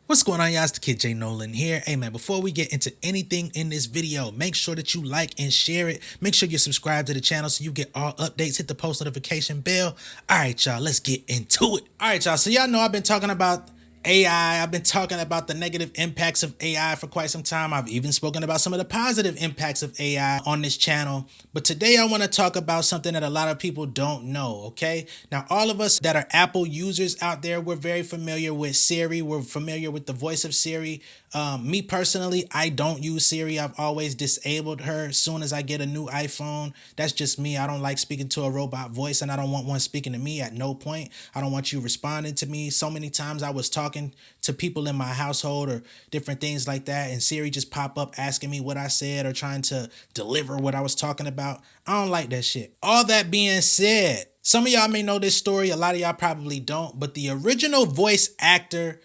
What's going on, y'all? It's the Kid J Nolan here. Hey man, before we get into anything in this video, make sure that you like and share it. Make sure you subscribe to the channel so you get all updates. Hit the post notification bell. All right, y'all, let's get into it. All right, y'all, so y'all know I've been talking about AI. I've been talking about the negative impacts of AI for quite some time. I've even spoken about some of the positive impacts of AI on this channel. But today I want to talk about something that a lot of people don't know, okay? Now, all of us that are Apple users out there, we're very familiar with Siri. We're familiar with the voice of Siri. Me personally, I don't use Siri. I've always disabled her as soon as I get a new iPhone. That's just me. I don't like speaking to a robot voice, and I don't want one speaking to me at no point. I don't want you responding to me. So many times I was talking to people in my household or different things like that, and Siri just pop up asking me what I said or trying to deliver what I was talking about. I don't like that shit. All that being said, some of y'all may know this story. A lot of y'all probably don't, but the original voice actor,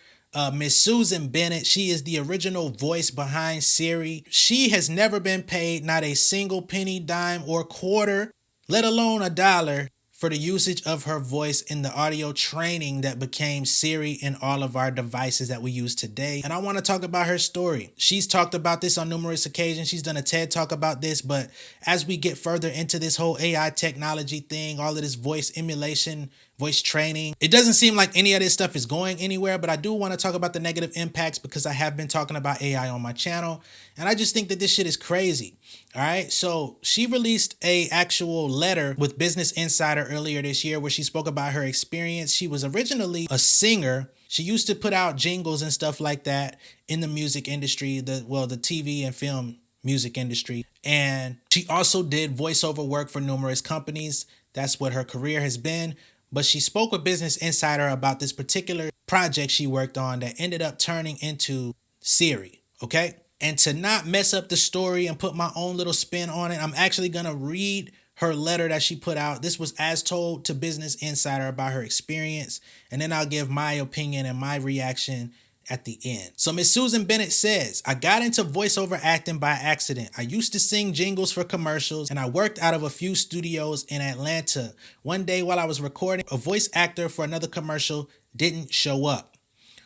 Miss Susan Bennett, she is the original voice behind Siri. She has never been paid not a single penny, dime, or quarter, let alone a dollar, for the usage of her voice in the audio training that became Siri in all of our devices that we use today. And I want to talk about her story. She's talked about this on numerous occasions. She's done a TED talk about this, but as we get further into this whole AI technology thing, all of this voice emulation, voice training, it doesn't seem like any of this stuff is going anywhere, but I do want to talk about the negative impacts because I have been talking about AI on my channel, and I just think that this shit is crazy. All right, so she released a actual letter with Business Insider earlier this year where she spoke about her experience. She was originally a singer. She used to put out jingles and stuff like that in the music industry, the TV and film music industry. And she also did voiceover work for numerous companies. That's what her career has been. But she spoke with Business Insider about this particular project she worked on that ended up turning into Siri, okay? And to not mess up the story and put my own little spin on it, I'm actually going to read her letter that she put out. This was as told to Business Insider about her experience, and then I'll give my opinion and my reaction at the end. So Miss Susan Bennett says, I got into voiceover acting by accident. I used to sing jingles for commercials, and I worked out of a few studios in Atlanta. One day while I was recording, a voice actor for another commercial didn't show up.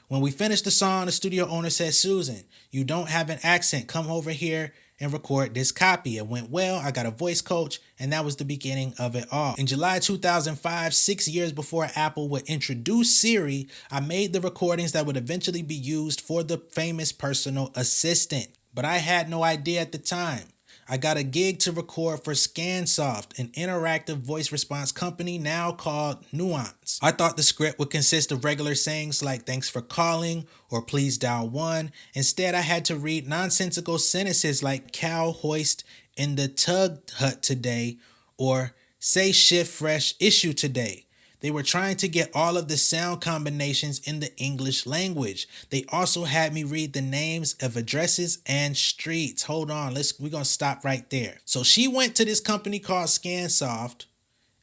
When we finished the song, the studio owner said, Susan, you don't have an accent. Come over here and record this copy. It went well. I got a voice coach, and that was the beginning of it all. In July 2005, 6 years before Apple would introduce Siri, I made the recordings that would eventually be used for the famous personal assistant. But I had no idea at the time. I got a gig to record for ScanSoft, an interactive voice response company now called Nuance. I thought the script would consist of regular sayings like thanks for calling or please dial 1. Instead, I had to read nonsensical sentences like cow hoist in the tug hut today or say shift fresh issue today. They were trying to get all of the sound combinations in the English language. They also had me read the names of addresses and streets. Hold on, we're gonna stop right there. So she went to this company called ScanSoft,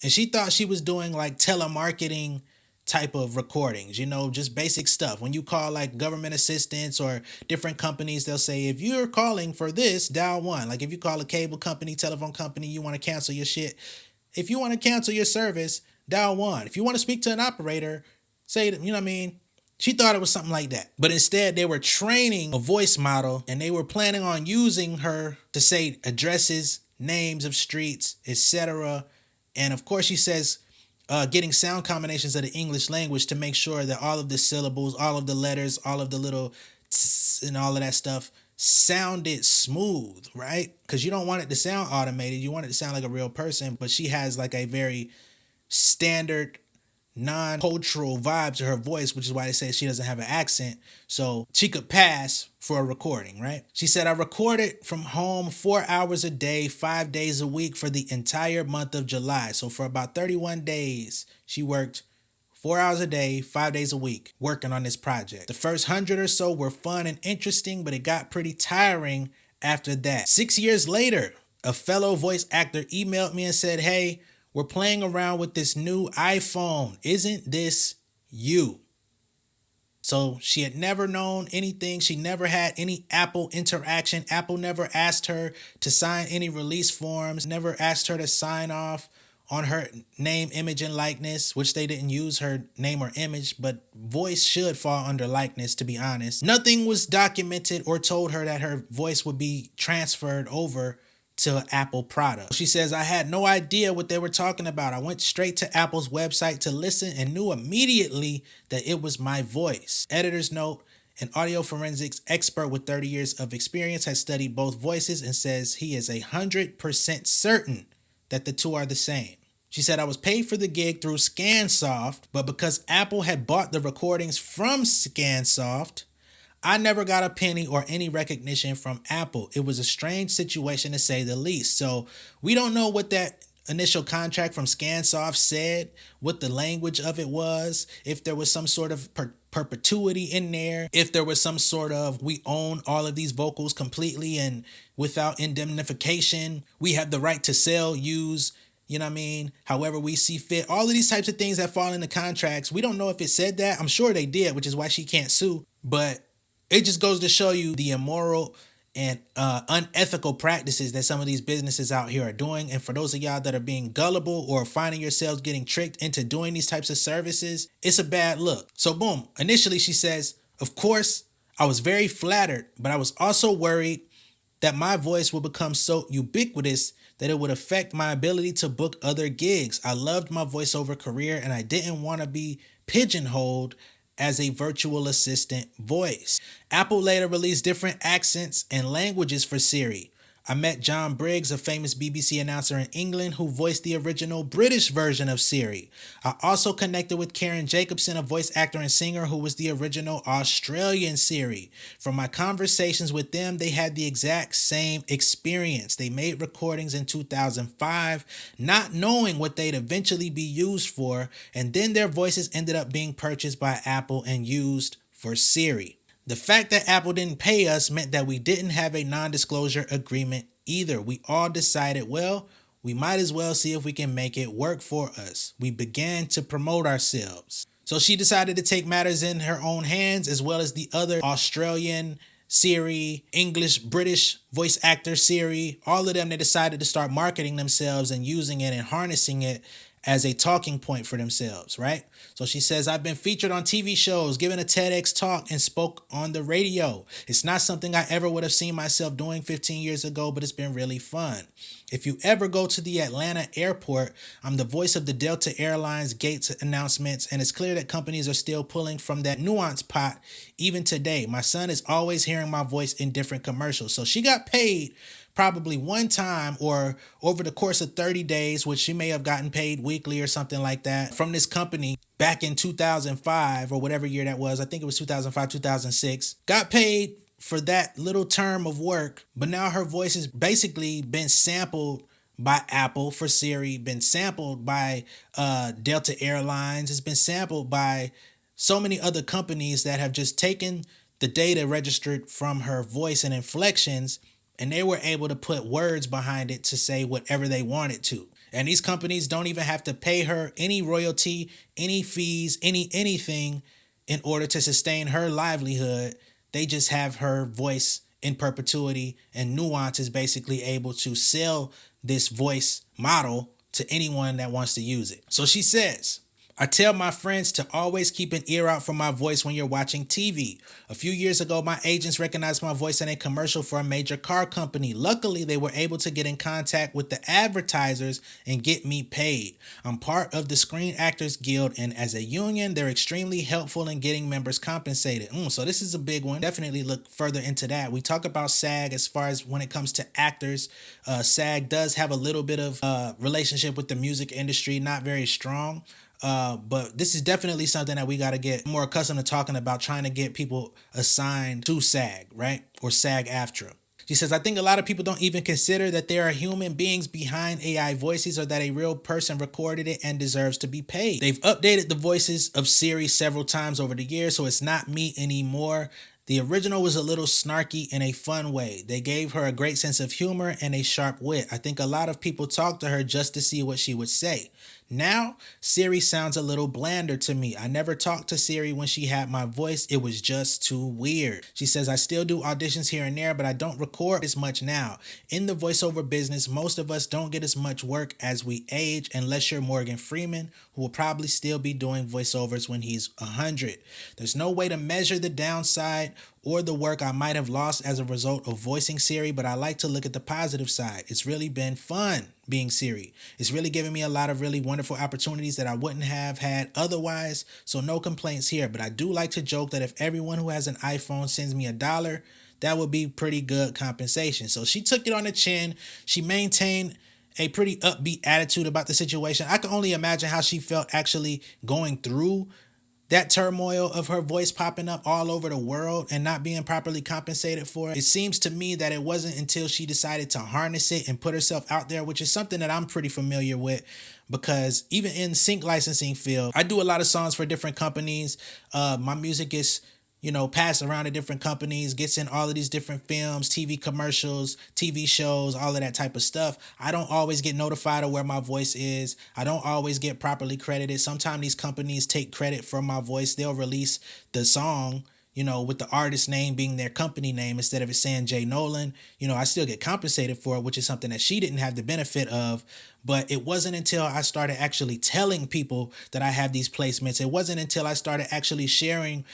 and she thought she was doing like telemarketing type of recordings, just basic stuff. When you call like government assistants or different companies, they'll say, if you're calling for this, dial 1. Like if you call a cable company, telephone company, you want to cancel your shit. If you want to cancel your service, dial 1. If you want to speak to an operator, say, She thought it was something like that. But instead, they were training a voice model, and they were planning on using her to say addresses, names of streets, etc. And of course, she says getting sound combinations of the English language to make sure that all of the syllables, all of the letters, all of the little tss and all of that stuff sounded smooth, right? Because you don't want it to sound automated. You want it to sound like a real person, but she has like a very standard non-cultural vibe to her voice, which is why they say she doesn't have an accent, so she could pass for a recording, right? She said, I recorded from home 4 hours a day, 5 days a week for the entire month of July. So for about 31 days, she worked 4 hours a day, 5 days a week, working on this project. The first 100 or so were fun and interesting, but it got pretty tiring after that. 6 years later, a fellow voice actor emailed me and said, hey, we're playing around with this new iPhone. Isn't this you? So she had never known anything. She never had any Apple interaction. Apple never asked her to sign any release forms, never asked her to sign off on her name, image, and likeness, which they didn't use her name or image, but voice should fall under likeness, to be honest. Nothing was documented or told her that her voice would be transferred over to an Apple product. She says, I had no idea what they were talking about. I went straight to Apple's website to listen and knew immediately that it was my voice. Editor's note, an audio forensics expert with 30 years of experience has studied both voices and says he is 100% certain that the two are the same. She said, I was paid for the gig through ScanSoft, but because Apple had bought the recordings from ScanSoft, I never got a penny or any recognition from Apple. It was a strange situation to say the least. So we don't know what that initial contract from ScanSoft said, what the language of it was, if there was some sort of perpetuity in there, if there was some sort of we own all of these vocals completely and without indemnification, we have the right to sell, use, you know what I mean, however we see fit. All of these types of things that fall into contracts, we don't know if it said that. I'm sure they did, which is why she can't sue. But it just goes to show you the immoral and unethical practices that some of these businesses out here are doing. And for those of y'all that are being gullible or finding yourselves getting tricked into doing these types of services, it's a bad look. So boom, initially she says, of course, I was very flattered, but I was also worried that my voice would become so ubiquitous that it would affect my ability to book other gigs. I loved my voiceover career and I didn't want to be pigeonholed as a virtual assistant voice. Apple later released different accents and languages for Siri. I met John Briggs, a famous BBC announcer in England who voiced the original British version of Siri. I also connected with Karen Jacobson, a voice actor and singer who was the original Australian Siri. From my conversations with them, they had the exact same experience. They made recordings in 2005, not knowing what they'd eventually be used for, and then their voices ended up being purchased by Apple and used for Siri. The fact that Apple didn't pay us meant that we didn't have a non-disclosure agreement either. We all decided, well, we might as well see if we can make it work for us. We began to promote ourselves. So she decided to take matters in her own hands, as well as the other Australian Siri, English, British voice actor Siri. All of them, they decided to start marketing themselves and using it and harnessing it as a talking point for themselves, right? So she says, I've been featured on TV shows, given a TEDx talk, and spoke on the radio. It's not something I ever would have seen myself doing 15 years ago, but it's been really fun. If you ever go to the Atlanta airport, I'm the voice of the Delta Airlines gates announcements, and it's clear that companies are still pulling from that nuance pot even today. My son is always hearing my voice in different commercials. So she got paid probably one time or over the course of 30 days, which she may have gotten paid weekly or something like that from this company back in 2005 or whatever year that was. I think it was 2005, 2006. Got paid for that little term of work, but now her voice has basically been sampled by Apple for Siri, been sampled by Delta Airlines. It's been sampled by so many other companies that have just taken the data registered from her voice and inflections, and they were able to put words behind it to say whatever they wanted to. And these companies don't even have to pay her any royalty, any fees, anything in order to sustain her livelihood. They just have her voice in perpetuity, and Nuance is basically able to sell this voice model to anyone that wants to use it. So she says, I tell my friends to always keep an ear out for my voice when you're watching TV. A few years ago, my agents recognized my voice in a commercial for a major car company. Luckily, they were able to get in contact with the advertisers and get me paid. I'm part of the Screen Actors Guild, and as a union, they're extremely helpful in getting members compensated. So this is a big one. Definitely look further into that. We talk about SAG as far as when it comes to actors. SAG does have a little bit of relationship with the music industry, not very strong. But this is definitely something that we got to get more accustomed to talking about, trying to get people assigned to SAG, right? Or SAG-AFTRA. She says, I think a lot of people don't even consider that there are human beings behind AI voices or that a real person recorded it and deserves to be paid. They've updated the voices of Siri several times over the years, so it's not me anymore. The original was a little snarky in a fun way. They gave her a great sense of humor and a sharp wit. I think a lot of people talked to her just to see what she would say. Now, Siri sounds a little blander to me. I never talked to Siri when she had my voice. It was just too weird. She says, I still do auditions here and there, but I don't record as much now. In the voiceover business, most of us don't get as much work as we age, unless you're Morgan Freeman, who will probably still be doing voiceovers when he's 100. There's no way to measure the downside or the work I might have lost as a result of voicing Siri, but I like to look at the positive side. It's really been fun being Siri. It's really given me a lot of really wonderful opportunities that I wouldn't have had otherwise, so no complaints here. But I do like to joke that if everyone who has an iPhone sends me $1, that would be pretty good compensation. So she took it on the chin. She maintained a pretty upbeat attitude about the situation. I can only imagine how she felt actually going through that turmoil of her voice popping up all over the world and not being properly compensated for it. It seems to me that it wasn't until she decided to harness it and put herself out there, which is something that I'm pretty familiar with, because even in sync licensing field, I do a lot of songs for different companies. My music is passed around to different companies, gets in all of these different films, TV commercials, TV shows, all of that type of stuff. I don't always get notified of where my voice is. I don't always get properly credited. Sometimes these companies take credit for my voice. They'll release the song, with the artist name being their company name instead of it saying Jay Nolan. I still get compensated for it, which is something that she didn't have the benefit of. But it wasn't until I started actually telling people that I have these placements. It wasn't until I started actually sharing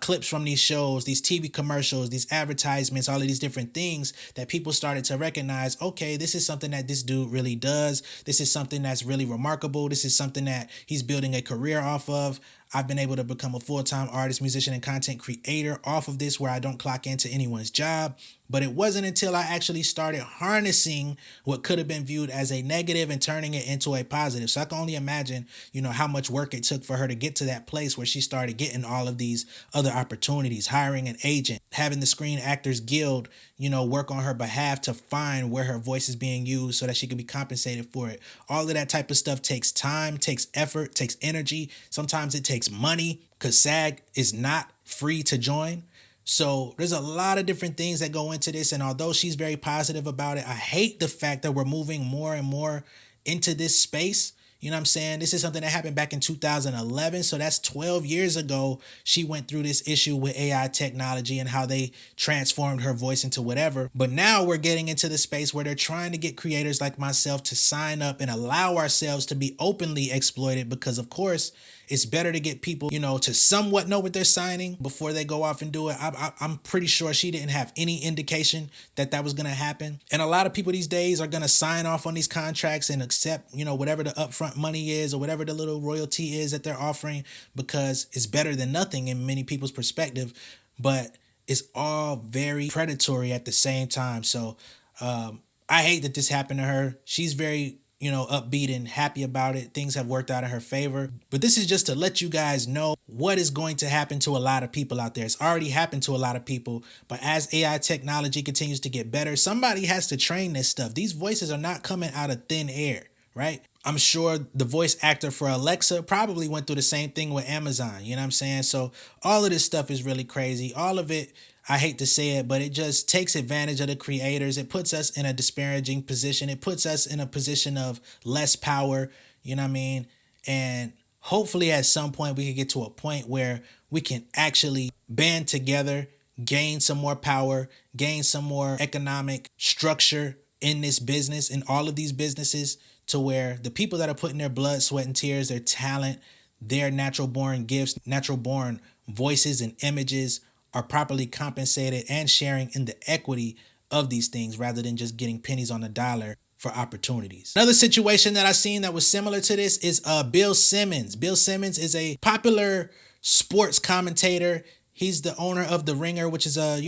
clips from these shows, these TV commercials, these advertisements, all of these different things, that people started to recognize, okay, this is something that this dude really does. This is something that's really remarkable. This is something that he's building a career off of. I've been able to become a full-time artist, musician, and content creator off of this, where I don't clock into anyone's job. But it wasn't until I actually started harnessing what could have been viewed as a negative and turning it into a positive. So I can only imagine, how much work it took for her to get to that place where she started getting all of these other opportunities, hiring an agent, having the Screen Actors Guild, work on her behalf to find where her voice is being used so that she can be compensated for it. All of that type of stuff takes time, takes effort, takes energy. Sometimes it takes money, because SAG is not free to join. So there's a lot of different things that go into this. And although she's very positive about it, I hate the fact that we're moving more and more into this space. You know what I'm saying? This is something that happened back in 2011. So that's 12 years ago. She went through this issue with AI technology and how they transformed her voice into whatever. But now we're getting into the space where they're trying to get creators like myself to sign up and allow ourselves to be openly exploited, because of course it's better to get people, to somewhat know what they're signing before they go off and do it. I'm pretty sure she didn't have any indication that that was going to happen. And a lot of people these days are going to sign off on these contracts and accept, whatever the upfront money is or whatever the little royalty is that they're offering, because it's better than nothing in many people's perspective. But it's all very predatory at the same time. So I hate that this happened to her. She's very upbeat and happy about it. Things have worked out in her favor. But this is just to let you guys know what is going to happen to a lot of people out there. It's already happened to a lot of people. But as AI technology continues to get better, somebody has to train this stuff. These voices are not coming out of thin air, right? I'm sure the voice actor for Alexa probably went through the same thing with Amazon. You know what I'm saying? So all of this stuff is really crazy. All of it, I hate to say it, but it just takes advantage of the creators. It puts us in a disparaging position. It puts us in a position of less power, you know what I mean? And hopefully at some point we can get to a point where we can actually band together, gain some more power, gain some more economic structure in this business, in all of these businesses, to where the people that are putting their blood, sweat, and tears, their talent, their natural born gifts, natural born voices and images are properly compensated and sharing in the equity of these things, rather than just getting pennies on the dollar for opportunities. Another situation that I seen that was similar to this is Bill Simmons. Bill Simmons is a popular sports commentator. He's the owner of The Ringer, which is a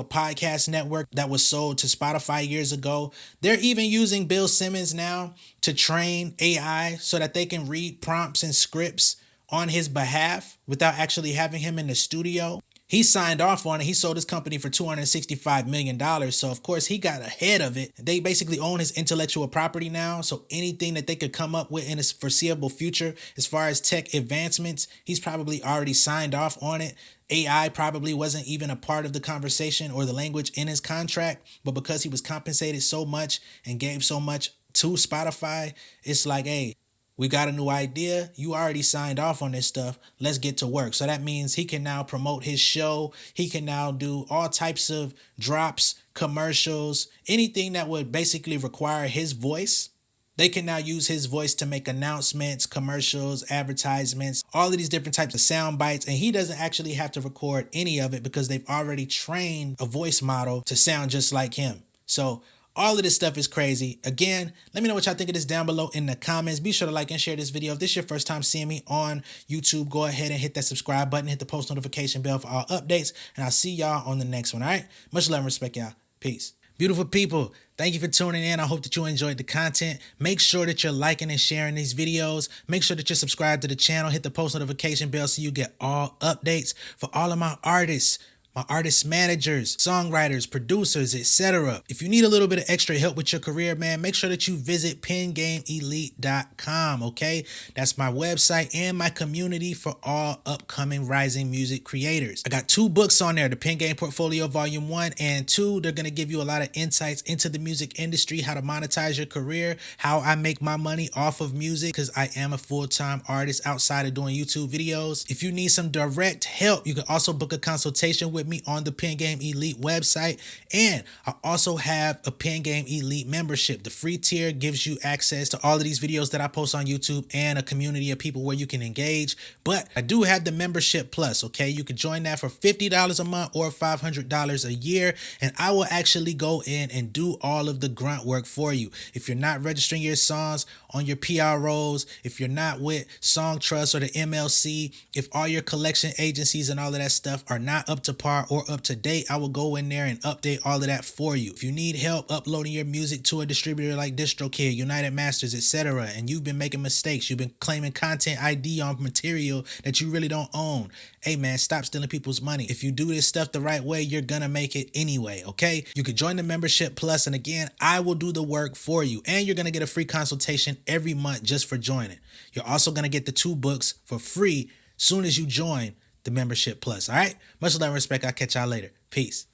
podcast network that was sold to Spotify years ago. They're even using Bill Simmons now to train AI so that they can read prompts and scripts on his behalf without actually having him in the studio. He signed off on it. He sold his company for $265 million. So, of course, he got ahead of it. They basically own his intellectual property now. So anything that they could come up with in his foreseeable future, as far as tech advancements, he's probably already signed off on it. AI probably wasn't even a part of the conversation or the language in his contract. But because he was compensated so much and gave so much to Spotify, it's like, hey, We got a new idea. You already signed off on this stuff. Let's get to work. So that means he can now promote his show. He can now do all types of drops, commercials, anything that would basically require his voice. They can now use his voice to make announcements, commercials, advertisements, all of these different types of sound bites. And he doesn't actually have to record any of it because they've already trained a voice model to sound just like him. So all of this stuff is crazy. Again, let me know what y'all think of this down below in the comments. Be sure to like and share this video. If this is your first time seeing me on YouTube, go ahead and hit that subscribe button, hit the post notification bell for all updates, and I'll see y'all on the next one, all right? Much love and respect, y'all. Peace. Beautiful people, thank you for tuning in. I hope that you enjoyed the content. Make sure that you're liking and sharing these videos. Make sure that you're subscribed to the channel. Hit the post notification bell so you get all updates. For all of my artists, my artist managers, songwriters, producers, etc. If you need a little bit of extra help with your career, man, make sure that you visit pengameelite.com, okay? That's my website and my community for all upcoming rising music creators. I got 2 books on there, the Pen Game Portfolio Volume 1 and 2. They're going to give you a lot of insights into the music industry, how to monetize your career, how I make my money off of music, because I am a full-time artist outside of doing YouTube videos. If you need some direct help, you can also book a consultation with me on the Pen Game Elite website. And I also have a Pen Game Elite membership. The free tier gives you access to all of these videos that I post on YouTube and a community of people where you can engage. But I do have the membership plus, okay? You can join that for $50 a month or $500 a year, and I will actually go in and do all of the grunt work for you. If you're not registering your songs on your PROs, if you're not with Song Trust or the MLC, if all your collection agencies and all of that stuff are not up to par or up to date, I will go in there and update all of that for you. If you need help uploading your music to a distributor like DistroKid, United Masters, etc., and you've been making mistakes, you've been claiming content ID on material that you really don't own, hey man, stop stealing people's money. If you do this stuff the right way, you're gonna make it anyway, okay? You can join the membership plus, and again, I will do the work for you, and you're gonna get a free consultation every month just for joining. You're also gonna get the 2 books for free soon as you join the membership plus, all right? Much love and respect. I'll catch y'all later. Peace.